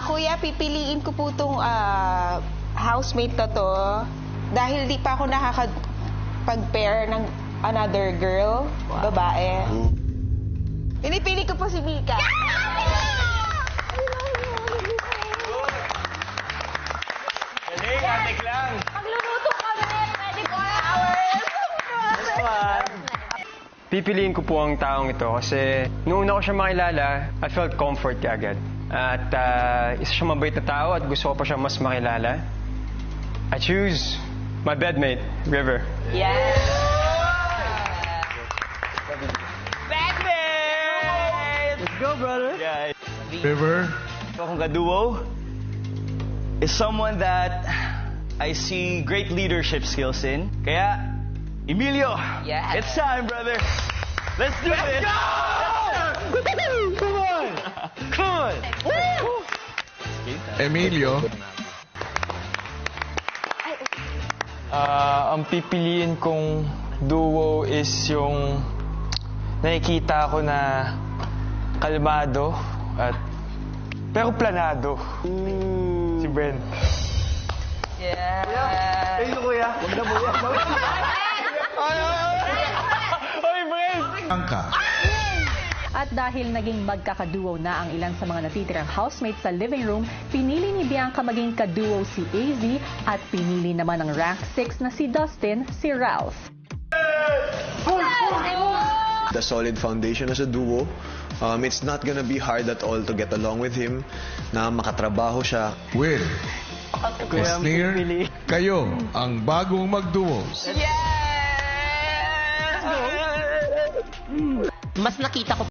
Kuya, pipiliin ko po itong housemate na to dahil di pa ako nakakapag-pair ng another girl, babae. Pinipili ko po si Mika. Galing, atik lang. Magluluto kami, 24 hours. Pipiliin ko po ang taong ito kasi noong una ko siya makilala, I felt comfort agad. At isa siya mabait na tao at gusto ko pa siya mas makilala. I choose my bedmate, River. Yes! Let's go, brother. Yeah. River. Akong kaduo is someone that I see great leadership skills in. Kaya, Emilio, Yes. it's time, brother. Let's do this. Come on. Come on. Emilio. Ang pipiliin kong duo is yung nakikita ko na kalmado at pero planado. Si Brent. Yeah. Oy, Brent! Angka. At dahil naging magkakaduo na ang ilan sa mga natitirang housemates sa living room, pinili ni Bianca maging kaduo si AZ at pinili naman ng rank 6 na si Dustin, si Ralph. The solid foundation as a duo. It's not gonna be hard at all to get along with him, na makatrabaho siya. Will. Esnir. Kayo ang bagong magduos. Mas nakita ko